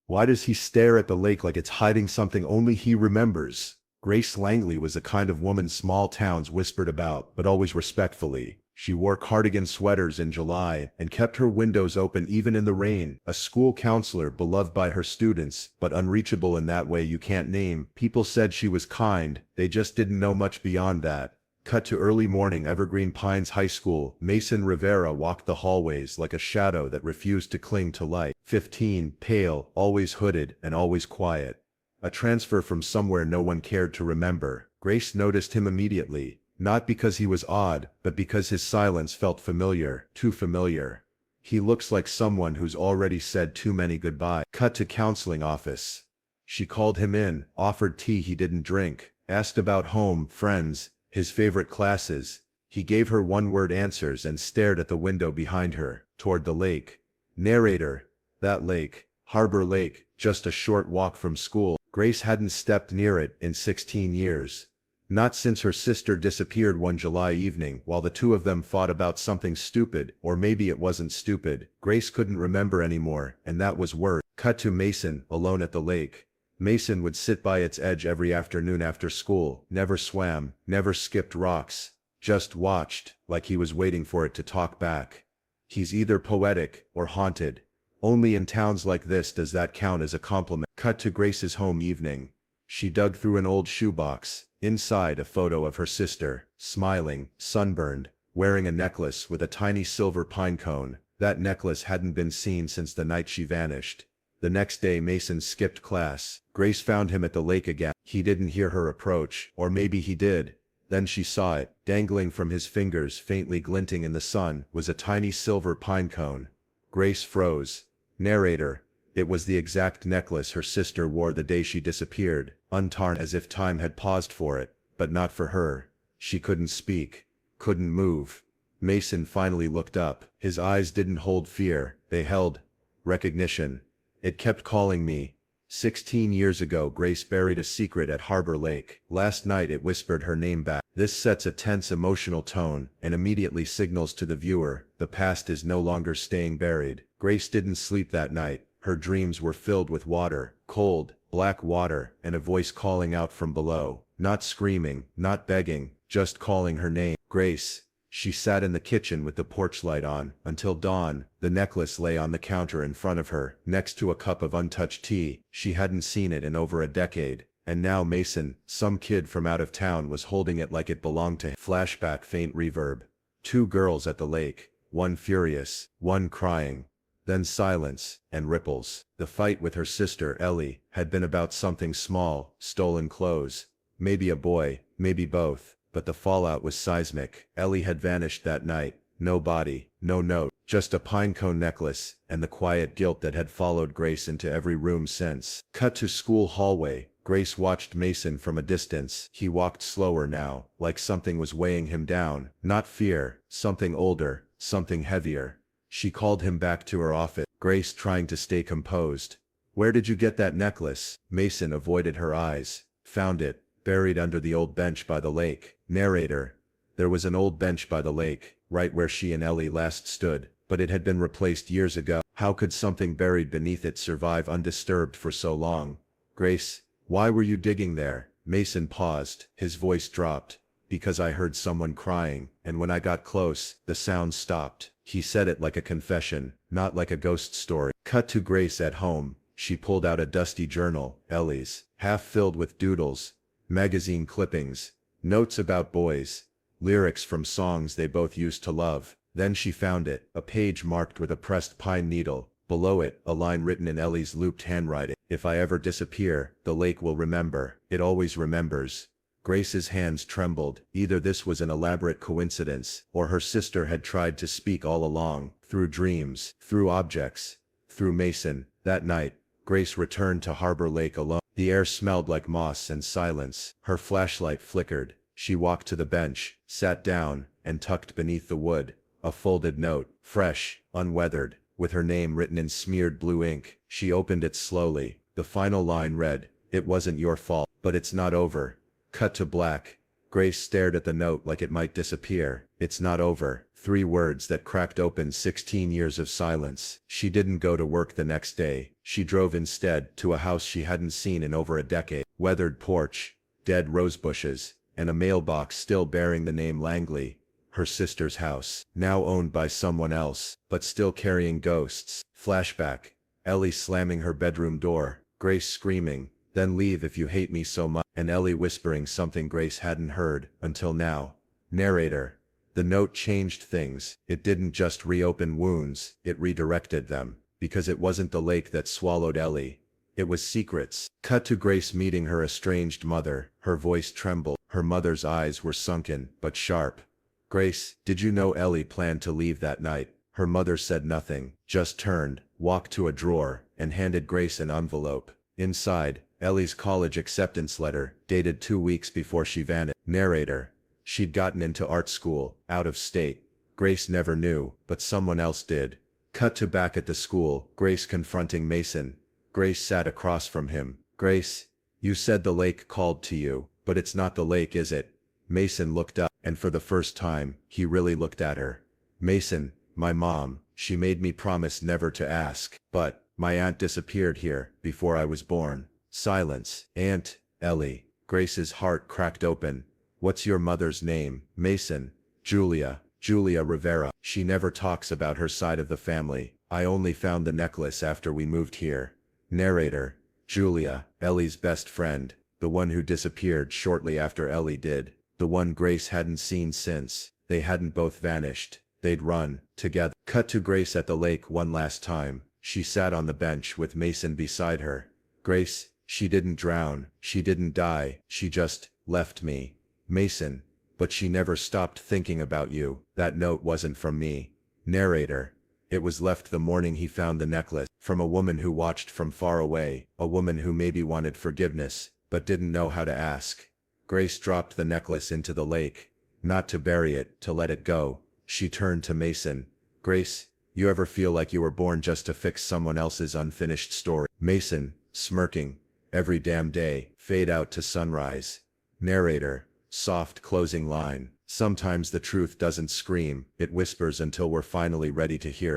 Why does he stare at the lake like it's hiding something only he remembers? Grace Langley was the kind of woman small towns whispered about, but always respectfully. She wore cardigan sweaters in July and kept her windows open even in the rain. A school counselor beloved by her students, but unreachable in that way you can't name. People said she was kind, they just didn't know much beyond that. Cut to early morning Evergreen Pines High School. Mason Rivera walked the hallways like a shadow that refused to cling to light. 15, pale, always hooded, and always quiet. A transfer from somewhere no one cared to remember. Grace noticed him immediately, not because he was odd, but because his silence felt familiar, too familiar. He looks like someone who's already said too many goodbyes. Cut to counseling office. She called him in, offered tea he didn't drink, asked about home, friends, his favorite classes. He gave her one-word answers and stared at the window behind her, toward the lake. Narrator. That lake. Harbor Lake, just a short walk from school. Grace hadn't stepped near it in 16 years. Not since her sister disappeared one July evening while the two of them fought about something stupid, or maybe it wasn't stupid. Grace couldn't remember anymore, and that was worse. Cut to Mason, alone at the lake. Mason would sit by its edge every afternoon after school, never swam, never skipped rocks, just watched, like he was waiting for it to talk back. He's either poetic or haunted. Only in towns like this does that count as a compliment. Cut to Grace's home evening. She dug through an old shoebox, inside a photo of her sister, smiling, sunburned, wearing a necklace with a tiny silver pine cone. That necklace hadn't been seen since the night she vanished. The next day Mason skipped class. Grace found him at the lake again. He didn't hear her approach, or maybe he did. Then she saw it, dangling from his fingers, faintly glinting in the sun, was a tiny silver pine cone. Grace froze. Narrator. It was the exact necklace her sister wore the day she disappeared, untarnished as if time had paused for it, but not for her. She couldn't speak, couldn't move. Mason finally looked up. His eyes didn't hold fear, they held recognition. It kept calling me. 16 years ago Grace buried a secret at Harbor Lake. Last night it whispered her name back. This sets a tense emotional tone and immediately signals to the viewer, the past is no longer staying buried. Grace didn't sleep that night. Her dreams were filled with water, cold, black water, and a voice calling out from below. Not screaming, not begging, just calling her name. Grace. She sat in the kitchen with the porch light on, until dawn. The necklace lay on the counter in front of her, next to a cup of untouched tea. She hadn't seen it in over a decade. And now Mason, some kid from out of town, was holding it like it belonged to him. Flashback, faint reverb. Two girls at the lake, one furious, one crying. Then silence, and ripples. The fight with her sister, Ellie, had been about something small, stolen clothes. Maybe a boy, maybe both. But the fallout was seismic. Ellie had vanished that night. No body, no note, just a pinecone necklace, and the quiet guilt that had followed Grace into every room since. Cut to school hallway. Grace watched Mason from a distance. He walked slower now, like something was weighing him down. Not fear, something older, something heavier. She called him back to her office. Grace trying to stay composed. Where did you get that necklace? Mason avoided her eyes. Found it, buried under the old bench by the lake. Narrator. There was an old bench by the lake, right where she and Ellie last stood, but it had been replaced years ago. How could something buried beneath it survive undisturbed for so long? Grace, why were you digging there? Mason paused, his voice dropped. Because I heard someone crying, and when I got close, the sound stopped. He said it like a confession, not like a ghost story. Cut to Grace at home. She pulled out a dusty journal, Ellie's, half filled with doodles, magazine clippings, notes about boys, lyrics from songs they both used to love. Then she found it, a page marked with a pressed pine needle. Below it, a line written in Ellie's looped handwriting. If I ever disappear, the lake will remember. It always remembers. Grace's hands trembled. Either this was an elaborate coincidence, or her sister had tried to speak all along, through dreams, through objects, through Mason. That night, Grace returned to Harbor Lake alone. The air smelled like moss and silence. Her flashlight flickered. She walked to the bench, sat down, and tucked beneath the wood a folded note, fresh, unweathered, with her name written in smeared blue ink. She opened it slowly. The final line read, "It wasn't your fault, but it's not over." Cut to black. Grace stared at the note like it might disappear. It's not over. 3 words that cracked open 16 years of silence. She didn't go to work the next day. She drove instead to a house she hadn't seen in over a decade. Weathered porch, dead rose bushes, and a mailbox still bearing the name Langley. Her sister's house, now owned by someone else, but still carrying ghosts. Flashback. Ellie slamming her bedroom door. Grace screaming, "Then leave if you hate me so much," and Ellie whispering something Grace hadn't heard until now. Narrator. The note changed things. It didn't just reopen wounds, it redirected them. Because it wasn't the lake that swallowed Ellie. It was secrets. Cut to Grace meeting her estranged mother. Her voice trembled. Her mother's eyes were sunken, but sharp. "Grace, did you know Ellie planned to leave that night?" Her mother said nothing, just turned, walked to a drawer, and handed Grace an envelope. Inside, Ellie's college acceptance letter, dated 2 weeks before she vanished. Narrator. She'd gotten into art school, out of state. Grace never knew, but someone else did. Cut to back at the school, Grace confronting Mason. Grace sat across from him. "Grace, you said the lake called to you, but it's not the lake, is it?" Mason looked up, and for the first time, he really looked at her. "Mason, my mom, she made me promise never to ask, but my aunt disappeared here, before I was born." Silence. "Aunt, Ellie." Grace's heart cracked open. "What's your mother's name?" Mason. "Julia. Julia Rivera. She never talks about her side of the family. I only found the necklace after we moved here." Narrator. Julia, Ellie's best friend, the one who disappeared shortly after Ellie did, the one Grace hadn't seen since. They hadn't both vanished. They'd run, together. Cut to Grace at the lake one last time. She sat on the bench with Mason beside her. "Grace, she didn't drown, she didn't die, she just left me." Mason. "But she never stopped thinking about you. That note wasn't from me." Narrator. "It was left the morning he found the necklace, from a woman who watched from far away, a woman who maybe wanted forgiveness, but didn't know how to ask." Grace dropped the necklace into the lake. Not to bury it, to let it go. She turned to Mason. "Grace, you ever feel like you were born just to fix someone else's unfinished story?" Mason, smirking. "Every damn day." Fade out to sunrise. Narrator. Soft closing line. "Sometimes the truth doesn't scream, it whispers until we're finally ready to hear it."